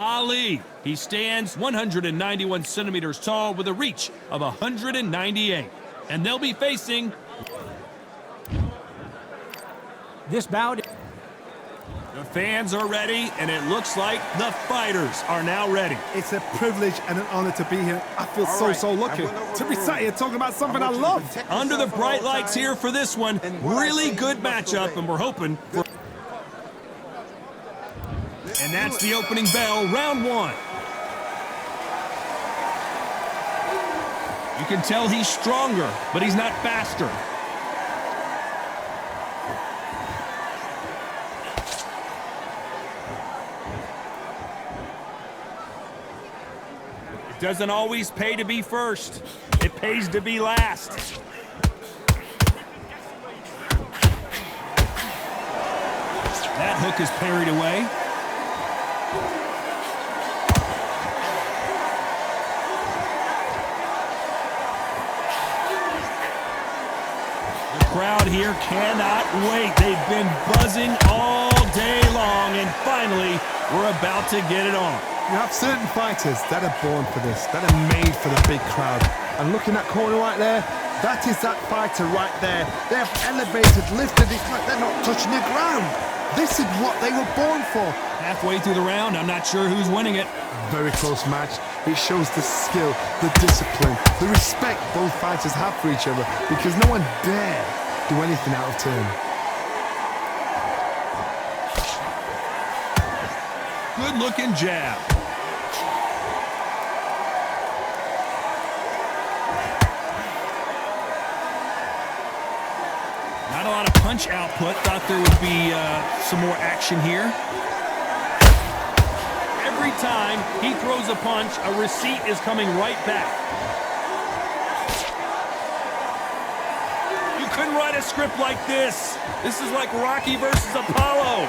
Ali. He stands 191 centimeters tall with a reach of 198. And they'll be facing this bout. The fans are ready, and it looks like the fighters are now ready. It's a privilege and an honor to be here. I feel so lucky to be sat here talking about something I love. Under the bright lights here for this one, really good matchup, and we're hoping for... And that's the opening bell, round one. You can tell he's stronger, but he's not faster. It doesn't always pay to be first. It pays to be last. That hook is parried away. The crowd here cannot wait. They've been buzzing all day long, and finally, we're about to get it on. You have certain fighters that are born for this, that are made for the big crowd. And looking at corner right there, that is that fighter right there. They have elevated, lifted, it's like they're not touching the ground. This is what they were born for. Halfway through the round, I'm not sure who's winning it. Very close match. It shows the skill, the discipline, the respect both fighters have for each other, because no one dare do anything out of turn. Good-looking jab. Not a lot of punch output. Thought there would be some more action here. Every time he throws a punch, a receipt is coming right back. You couldn't write a script like this. This is like Rocky versus Apollo.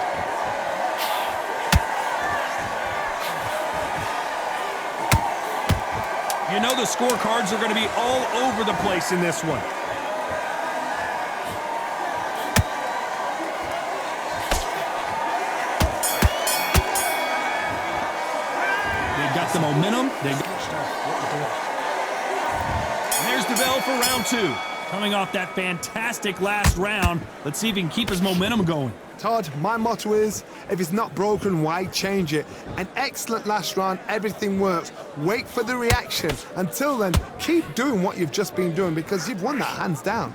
You know the scorecards are going to be all over the place in this one. They've got the momentum. There's the bell for round two. Coming off that fantastic last round, let's see if he can keep his momentum going. Todd, my motto is, if it's not broken, why change it? An excellent last round, everything works. Wait for the reaction. Until then, keep doing what you've just been doing, because you've won that hands down.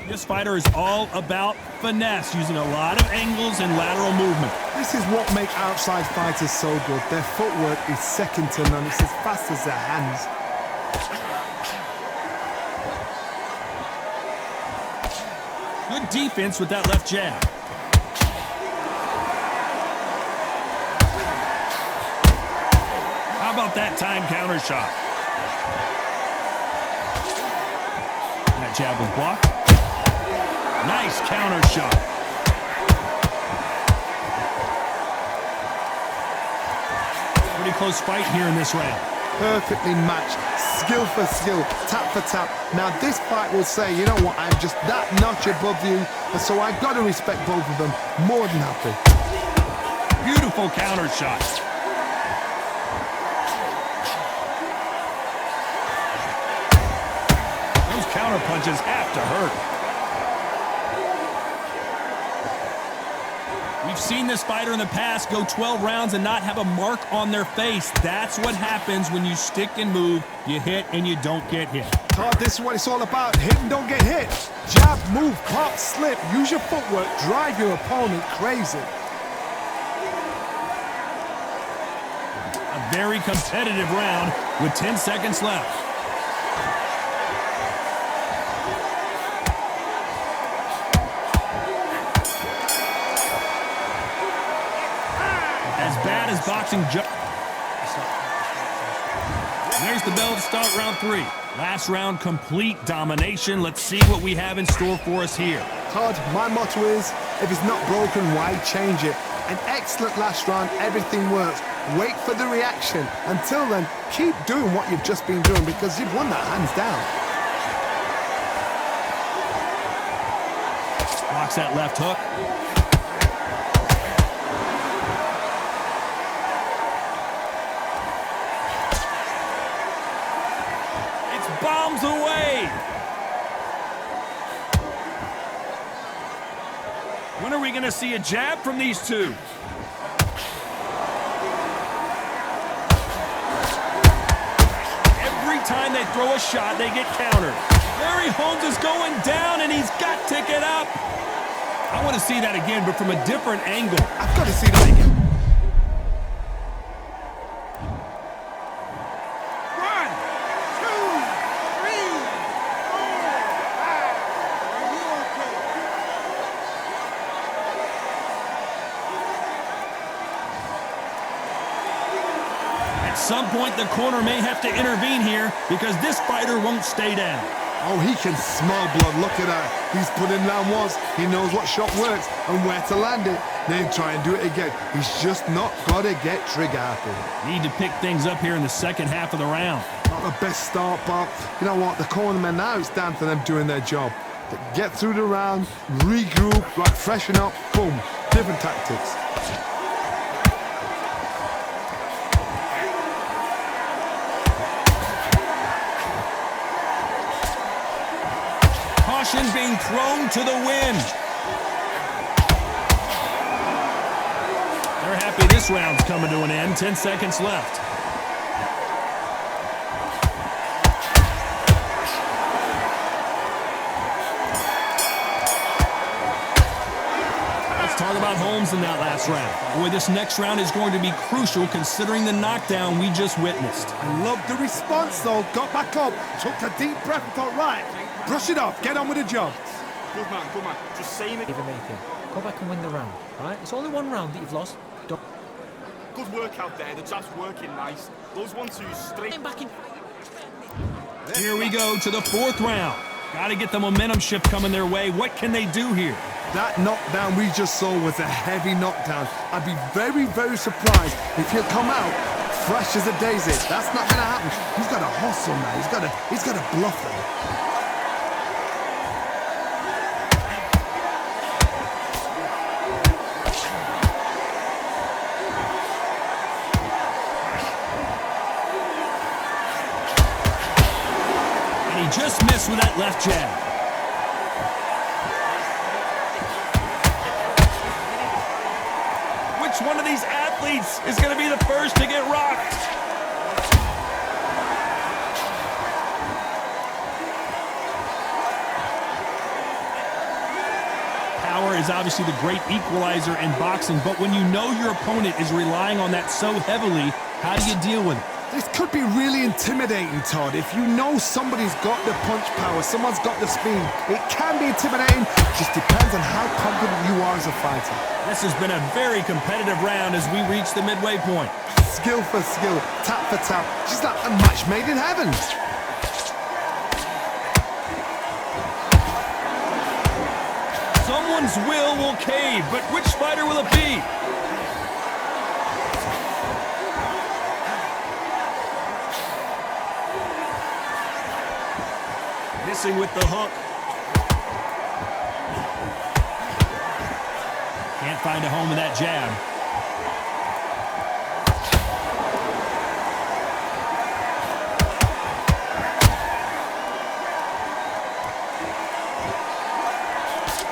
This fighter is all about finesse, using a lot of angles and lateral movement. This is what makes outside fighters so good. Their footwork is second to none. It's as fast as their hands. Good defense with that left jab. How about that time counter shot? That jab was blocked. Nice counter shot. Pretty close fight here in this round. Perfectly matched, skill for skill, tap for tap. Now this fight will say, you know what, I'm just that notch above you, and so I've got to respect both of them. More than happy. Beautiful counter shot. Those counter punches have to hurt. We've seen this fighter in the past go 12 rounds and not have a mark on their face. That's what happens when you stick and move. You hit and you don't get hit. Todd, this is what it's all about. Hit and don't get hit. Jab, move, pop, slip. Use your footwork. Drive your opponent crazy. A very competitive round with 10 seconds left. As bad as boxing. There's the bell to start round three. Last round, complete domination. Let's see what we have in store for us here. Todd, my motto is, if it's not broken, why change it? An excellent last round, everything works. Wait for the reaction. Until then, keep doing what you've just been doing, because you've won that hands down. blocks that left hook. It's bombs away. When are we going to see a jab from these two? Every time they throw a shot, they get countered. Larry Holmes is going down, and he's got to get up. I want to see that again, but from a different angle. I've got to see that again. At some point, the corner may have to intervene here because this fighter won't stay down. Oh, he can smell blood. Look at that. He's put him down once. He knows what shot works and where to land it. Then try and do it again. He's just not got to get trigger happy. Need to pick things up here in the second half of the round. Not the best start, but you know what? The cornermen now, it's down to them doing their job. Get through the round, regroup, right, freshen up, boom. Different tactics. Caution being thrown to the wind. They're happy this round's coming to an end. 10 seconds left. Let's talk about Holmes in that last round. Boy, this next round is going to be crucial considering the knockdown we just witnessed. I love the response, though. Got back up, took a deep breath and thought, right, brush it off, get on with the job. Good man, good man. Just saying it. Even anything. Go back and win the round, right? It's only one round that you've lost. Don't Good work out there. The jab's working nice. Those 1-2s straight back in. Here we go to the fourth round. Got to get the momentum shift coming their way. What can they do here? That knockdown we just saw was a heavy knockdown. I'd be very, very surprised if he'll come out fresh as a daisy. That's not going to happen. He's got to hustle now. He's got to bluff them. Just missed with that left jab. Which one of these athletes is going to be the first to get rocked? Power is obviously the great equalizer in boxing, but when you know your opponent is relying on that so heavily, how do you deal with it? This could be really intimidating, Todd. If you know somebody's got the punch power, someone's got the speed, it can be intimidating. Just depends on how confident you are as a fighter. This has been a very competitive round as we reach the midway point. Skill for skill, tap for tap. Just like a match made in heaven. Someone's will cave, but which fighter will it be? Missing with the hook. Can't find a home with that jab.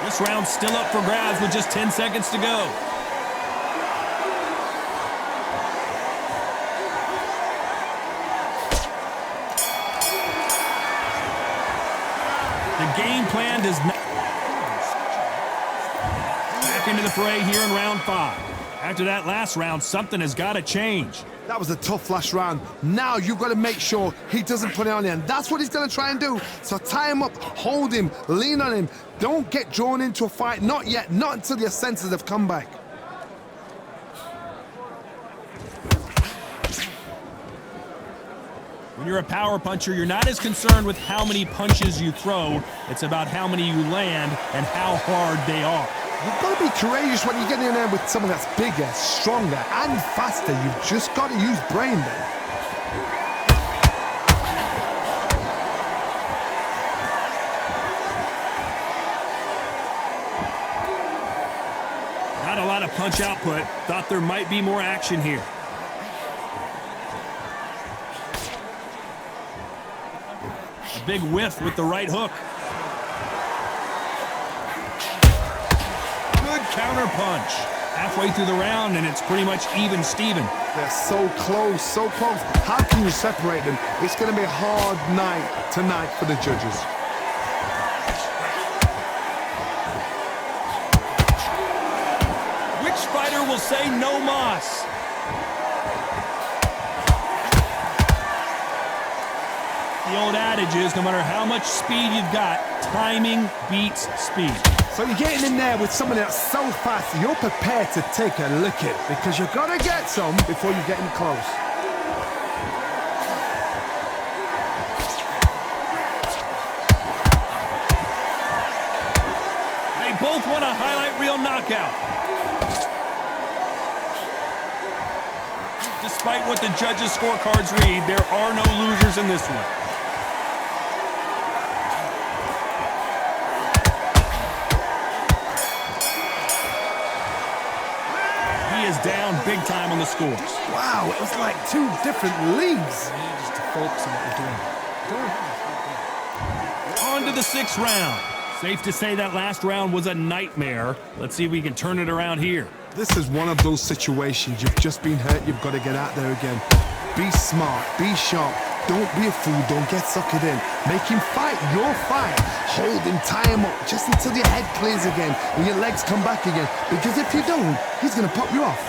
This round's still up for grabs with just 10 seconds to go. The game plan does not. Back into the fray here in round 5. After that last round, something has got to change. That was a tough last round. Now you've got to make sure he doesn't put it on you, and that's what he's going to try and do. So tie him up, hold him, lean on him. Don't get drawn into a fight. Not yet. Not until your senses have come back. When you're a power puncher, you're not as concerned with how many punches you throw. It's about how many you land and how hard they are. You've got to be courageous when you get in there with someone that's bigger, stronger, and faster. You've just got to use brain there. punch output. Thought there might be more action here. A big whiff with the right hook. Good counter punch. Halfway through the round, and it's pretty much even Steven. They're so close, so close. How can you separate them? It's going to be a hard night tonight for the judges. Which fighter will say no mas? The old adage is no matter how much speed you've got, timing beats speed. So you're getting in there with someone that's so fast, you're prepared to take a licking because you've got to get some before you get in close. They both want a highlight reel knockout. Despite what the judges' scorecards read, there are no losers in this one. Is down big time on the scores. Wow, it was like two different leagues. Just to focus on what we're doing. On to the 6th round. Safe to say that last round was a nightmare. Let's see if we can turn it around here. This is one of those situations. You've just been hurt. You've got to get out there again. Be smart. Be sharp. Don't be a fool. Don't get suckered in. Make him fight your fight. Hold him, tie him up, just until your head clears again and your legs come back again. Because if you don't, he's going to pop you off.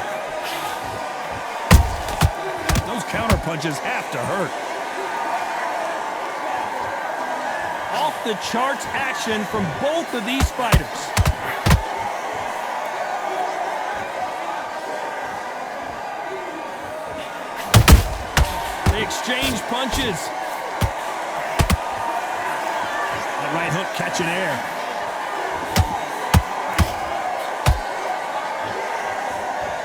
Those counter punches have to hurt. Off the charts action from both of these fighters. They exchange punches. That right hook catching air.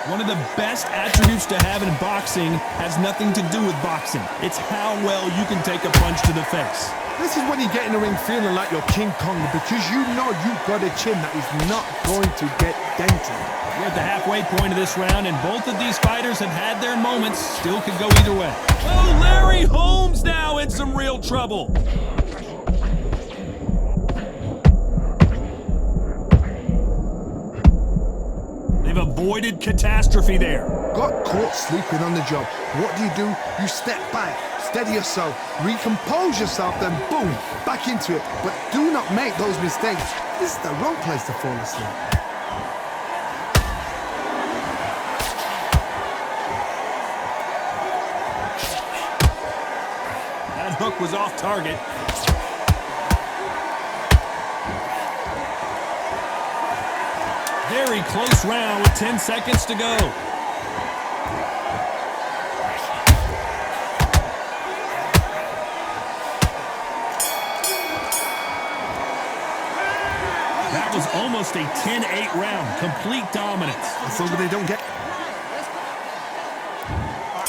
One of the best attributes to have in boxing has nothing to do with boxing. It's how well you can take a punch to the face. This is when you get in the ring feeling like you're King Kong because you know you've got a chin that is not going to get dented. We're at the halfway point of this round, and both of these fighters have had their moments. Still could go either way. Oh, Larry Holmes now in some real trouble. They've avoided catastrophe there. Got caught sleeping on the job. What do? You step back, steady yourself, recompose yourself, then boom, back into it. But do not make those mistakes. This is the wrong place to fall asleep. That hook was off target. Very close round with 10 seconds to go. That was almost a 10-8 round. Complete dominance. As long as they don't get...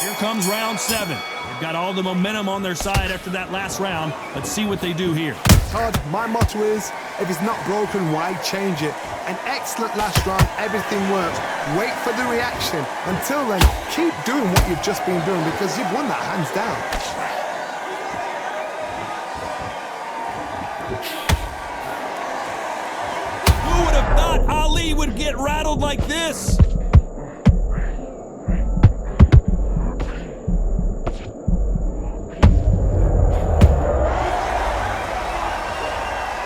Here comes round 7. They've got all the momentum on their side after that last round. Let's see what they do here. Todd, my motto is, if it's not broken, why change it? An excellent last round, everything works. Wait for the reaction. Until then, keep doing what you've just been doing because you've won that hands down. Who would have thought Ali would get rattled like this?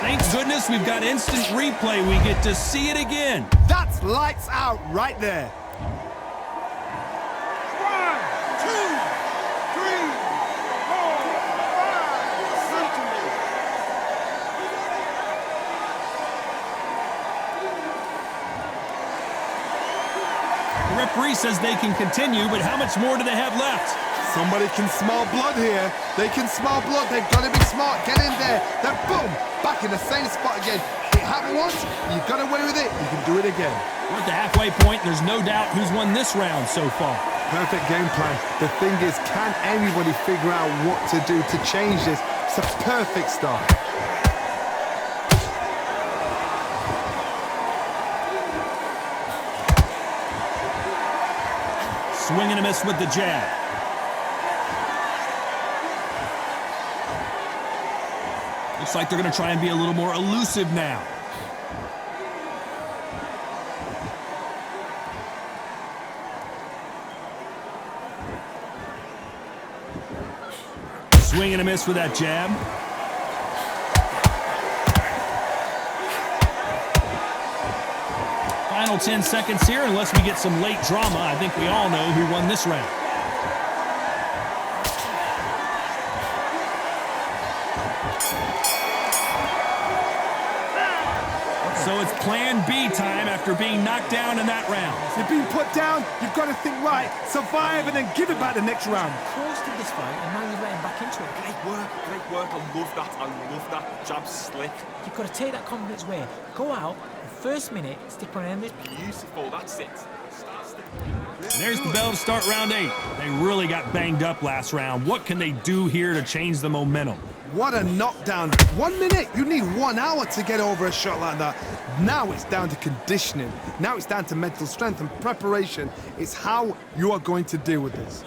Thank goodness we've got instant replay. We get to see it again. That's lights out right there. 1, 2, 3, 4, 5. The referee says they can continue, but how much more do they have left? Somebody can smell blood here. They can smell blood. They've got to be smart. Get in there. Then boom, back in the same spot again. It happened once. You got away with it. You can do it again. We're at the halfway point. There's no doubt who's won this round so far. Perfect game plan. The thing is, can anybody figure out what to do to change this? It's a perfect start. Swing and a miss with the jab. Looks like they're going to try and be a little more elusive now. Swing and a miss with that jab. Final 10 seconds here, unless we get some late drama. I think we all know who won this round. So it's plan B time after being knocked down in that round. You've been put down, you've got to think right, survive and then give it back the next round. Close to this fight, and now you're letting back into it. Great work, great work. I love that. I love that. Jab slick. You've got to take that confidence away. Go out, the first minute, stick on end. Beautiful. That's it. There's the bell to start round 8. They really got banged up last round. What can they do here to change the momentum? What a knockdown. 1 minute, you need 1 hour to get over a shot like that. Now it's down to conditioning. Now it's down to mental strength and preparation. It's how you are going to deal with this.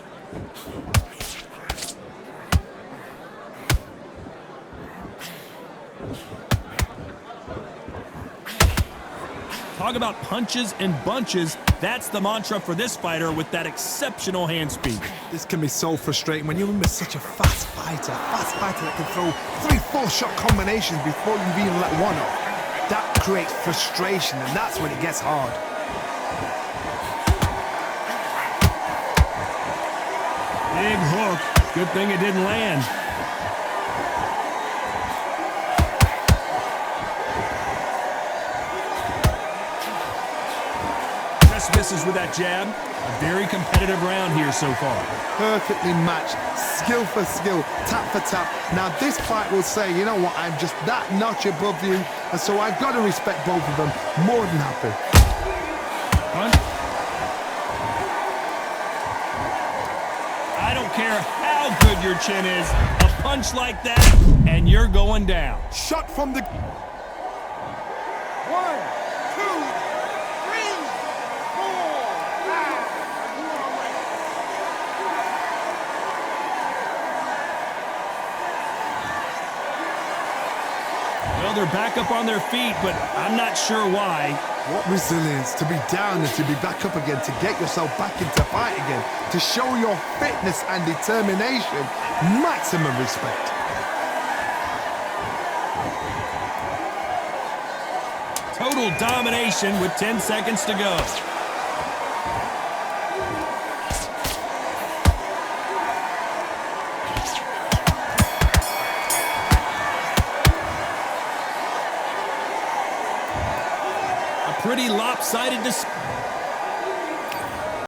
Talk about punches and bunches. That's the mantra for this fighter with that exceptional hand speed. This can be so frustrating when you're with such a fast fighter that can throw 3-4 shot combinations before you've even let one off. That creates frustration, and that's when it gets hard. Big hook. Good thing it didn't land. Just misses with that jab. A very competitive round here so far. Perfectly matched, skill for skill, tap for tap. Now this fight will say, you know what, I'm just that notch above you, and so I've got to respect both of them. More than happy. Punch. I don't care how good your chin is, a punch like that, and you're going down. Shot from the... 1, 2, 3, 4, 5. Well, they're back up on their feet, but I'm not sure why. What resilience to be down and to be back up again, to get yourself back into fight again, to show your fitness and determination. Maximum respect. Total domination with 10 seconds to go. Pretty lopsided